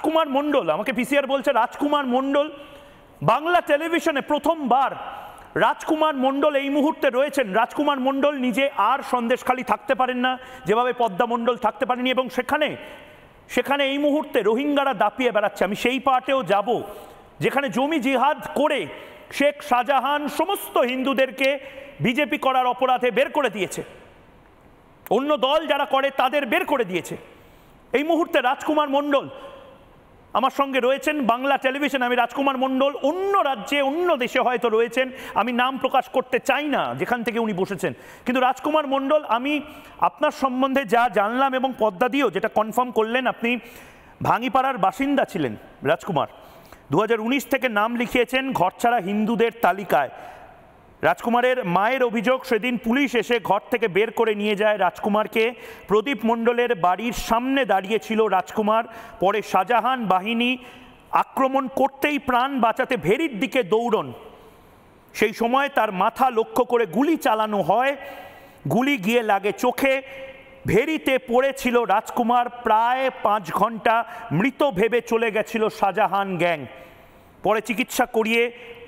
রাজকুমার মণ্ডল, আমাকে পিসিআর বলছে রাজকুমার মণ্ডল বাংলা টেলিভিশনে প্রথমবার রাজকুমার মণ্ডল এই মুহূর্তে রয়েছেন। রাজকুমার মণ্ডল নিজে আর সন্দেশখালী থাকতে পারেন না, যেভাবে পদ্মা মণ্ডল থাকতে পারেনি, এবং সেখানে এই মুহূর্তে রোহিঙ্গারা দাপিয়ে বেড়াচ্ছে। আমি সেই পার্টেও যাব যেখানে জমি জিহাদ করে শেখ শাহজাহান সমস্ত হিন্দুদেরকে বিজেপি করার অপরাধে বের করে দিয়েছে, অন্য দল যারা করে তাদের বের করে দিয়েছে। এই মুহূর্তে রাজকুমার মণ্ডল আমার সঙ্গে রয়েছেন বাংলা টেলিভিশন। আমি রাজকুমার মণ্ডল অন্য রাজ্যে অন্য দেশে হয়তো রয়েছেন, আমি নাম প্রকাশ করতে চাই না যেখান থেকে উনি বসেছেন, কিন্তু রাজকুমার মণ্ডল আমি আপনার সম্বন্ধে যা জানলাম, এবং পদ্মা দিয়েও যেটা কনফার্ম করলেন, আপনি ভাঙিপাড়ার বাসিন্দা ছিলেন রাজকুমার। 2019 থেকে নাম লিখিয়েছেন ঘরছাড়া হিন্দুদের তালিকায়। রাজকুমারের মায়ের অভিযোগ, সেদিন পুলিশ এসে ঘর থেকে বের করে নিয়ে যায় রাজকুমারকে। প্রদীপ মণ্ডলের বাড়ির সামনে দাঁড়িয়েছিল রাজকুমার। পরে শাহজাহান বাহিনী আক্রমণ করতেই প্রাণ বাঁচাতে ভেরির দিকে দৌড়ন। সেই সময় তার মাথা লক্ষ্য করে গুলি চালানো হয়, গুলি গিয়ে লাগে চোখে। ভেরিতে পড়েছিল রাজকুমার প্রায় 5 ঘন্টা, মৃত ভেবে চলে গেছিল শাহজাহান গ্যাং। পরে চিকিৎসা করিয়ে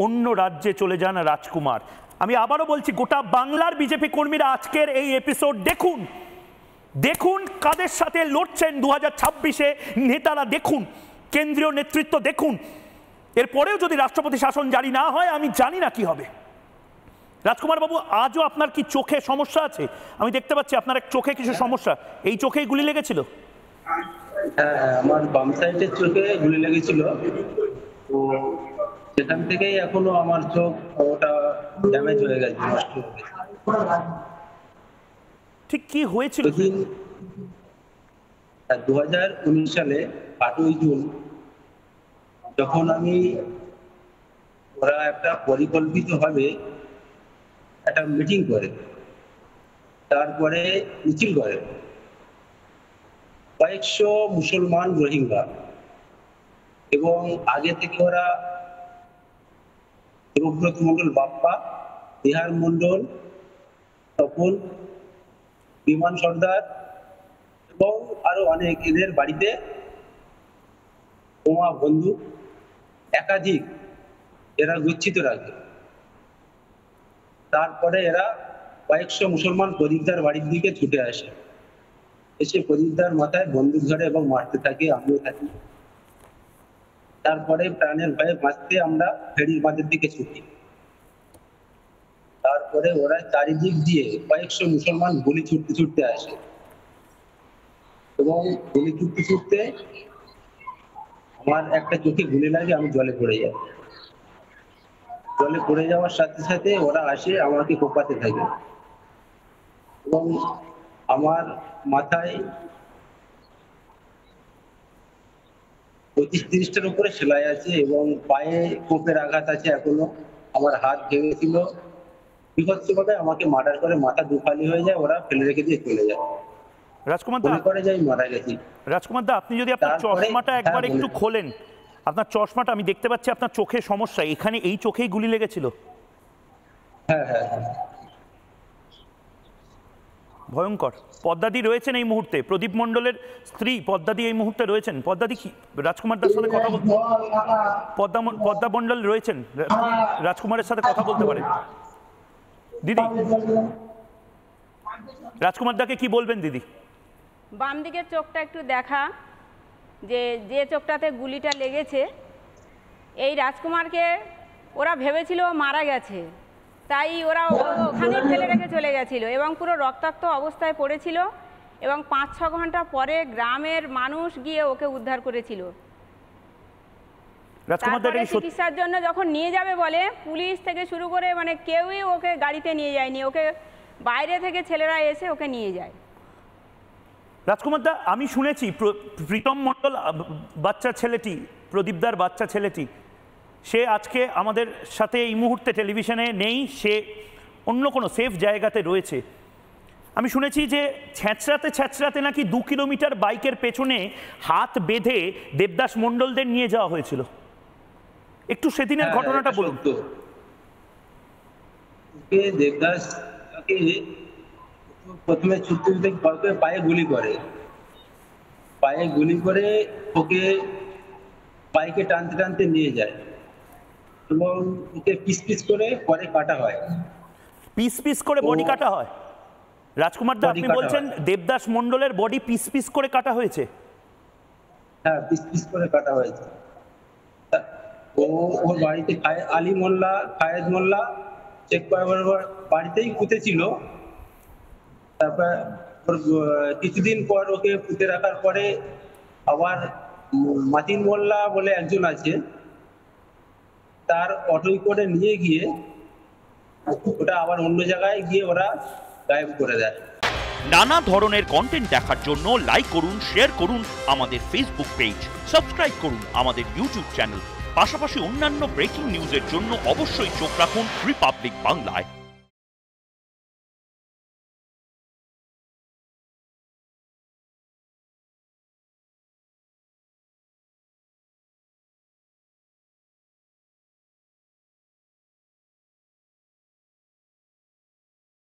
অন্য রাজ্যে চলে যান রাজকুমার। আমি আবারও বলছি, গোটা বাংলার বিজেপি কর্মীরা আজকের এই এপিসোড দেখুন, দেখুন কাদের সাথে লড়ছেন 2026-এ নেতারা, দেখুন কেন্দ্রীয় নেতৃত্ব দেখুন। এরপরেও যদি রাষ্ট্রপতি শাসন জারি না হয় আমি জানি না কি হবে। রাজকুমার বাবু, আজও আপনার কি চোখে সমস্যা আছে? আমি দেখতে পাচ্ছি আপনার এক চোখে কিছু সমস্যা, এই চোখেই গুলি লেগেছিল? হ্যাঁ, আমার বাম সাইডের চোখে গুলি লেগেছিল, তো সেখান থেকেই এখনো আমার চোখ ওটা ড্যামেজ হয়ে গেছে, নষ্ট হয়ে গেছে। ঠিক কি হয়েছিল? 2019 সালে 8ই জুন যখন ওরা একটা পরিকল্পিতভাবে একটা মিটিং করে, তারপরে মিছিল করে কয়েকশো মুসলমান রোহিঙ্গা, এবং আগে থেকে ওরা দেবব্রত মণ্ডল বাপ্পা, বিহার মণ্ডল, তপন, বিমান সর্দার এবং আরো অনেক, এদের বাড়িতে বোমা বন্দুক একাধিক এরা গচ্ছিত রাখে। তারপরে এরা কয়েকশো মুসলমান প্রদীপদার বাড়ির দিকে ছুটে আসে, এসে প্রদীপদার মাথায় বন্দুক ধরে এবং মারতে থাকে, আমিও থাকি। তারপরে প্রাণের ভয়ে বাঁচতে আমরা ফেরির বাঁধের দিকে ছুটি। তারপরে ওরা চারিদিক দিয়ে কয়েকশো মুসলমান গুলি ছুটতে ছুটতে আসে, এবং গুলি ছুটতে ছুটতে আমার একটা চোখে গুলি লাগে, আমি জলে পড়ে যাই। জলে পড়ে যাওয়ার সাথে সাথে ওরা আসে আমাকে কোপাতে থাকে, এবং আমার মাথায় 25-30টার উপরে সেলাই আছে, এবং পায়ে কোপের আঘাত আছে এখনো। আমার হাত ভেঙেছিল, বিভৎসভাবে আমাকে মার্ডার করে মাথা দুফালি হয়ে যায়, ওরা ফেলে রেখে দিয়ে চলে যায়। রাজকুমার দা, করে যাই মারা গেছি। রাজকুমার দা, আপনি যদি আপনার চশমাটা একবার একটু খোলেন, আপনার চশমাটা, আমি দেখতে পাচ্ছি আপনার চোখে সমস্যা, এখানে এই চোখেই গুলি লেগেছিল? হ্যাঁ হ্যাঁ হ্যাঁ, ভয়ঙ্কর। পদ্মাদি রয়েছেন এই মুহূর্তে, প্রদীপ মণ্ডলের স্ত্রী পদ্মাদি এই মুহূর্তে রয়েছেন। পদ্মাদি কি রাজকুমার দার সাথে কথা বলতে, পদ্মা মণ্ডল রয়েছেন, রাজকুমারের সাথে কথা বলতে পারেন। দিদি, রাজকুমার দাকে কি বলবেন দিদি? বাম দিকের চোখটা একটু দেখা, যে চোখটাতে গুলিটা লেগেছে, এই রাজকুমারকে ওরা ভেবেছিল মারা গেছে, তাই ওরা ওখানে ফেলে রেখে চলে গেছিল, এবং পুরো রক্তাক্ত অবস্থায় পড়েছিল, এবং 5-6 ঘন্টা পরে গ্রামের মানুষ গিয়ে ওকে উদ্ধার করেছিল। তারপরে চিকিৎসার জন্য যখন নিয়ে যাবে বলে, পুলিশ থেকে শুরু করে মানে কেউই ওকে গাড়িতে নিয়ে যায়নি, ওকে বাইরে থেকে ছেলেরা এসে ওকে নিয়ে যায়। রাজকুমার দা, আমি শুনেছি প্রীতম মণ্ডল বাচ্চা ছেলেটি, প্রদীপদার বাচ্চা ছেলেটি, সে আজকে আমাদের সাথে এই মুহূর্তে টেলিভিশনে নেই, সে অন্য কোনো সেফ জায়গাতে রয়েছে। আমি শুনেছি যে ছ্যাঁচড়াতে নাকি 2 কিলোমিটার বাইকের পেছনে হাত বেঁধে দেবদাস মণ্ডলদের নিয়ে যাওয়া হয়েছিল। একটু সেদিনের ঘটনাটা বলুন। দেবদাস প্রথমে ছুটতে পায়ে গুলি করে, ওকে বাইকে টানতে টানতে নিয়ে যায় এবং ওকে পিস পিস করে পরে কাটা হয়। পিস পিস করে বডি কাটা হয়? রাজকুমার দা, Body আপনি কাটা বলছেন হয়। দেবদাস মণ্ডলের বডি পিস পিস করে কাটা হয়েছে? হ্যাঁ, পিস পিস করে কাটা হয়েছে। ওর বাড়িতে আলী মোল্লা, খায়েদ মোল্লা চেক করাবার বাড়িতেই পুঁতেছিল। তারপর ওর কিছুদিন পর ওকে পুঁতে রাখার পরে আবার মাতিন মোল্লা বলে একজন আছে, তার অটোই করে নিয়ে গিয়ে ওটা আবার অন্য জায়গায় গিয়ে ওরা গায়েব করে দেয়। নানা ধরনের কন্টেন্ট দেখার জন্য লাইক করুন, শেয়ার করুন আমাদের ফেসবুক পেজ, সাবস্ক্রাইব করুন আমাদের ইউটিউব চ্যানেল। পাশাপাশি অন্যান্য ব্রেকিং নিউজের জন্য অবশ্যই চোখ রাখুন রিপাবলিক বাংলায়।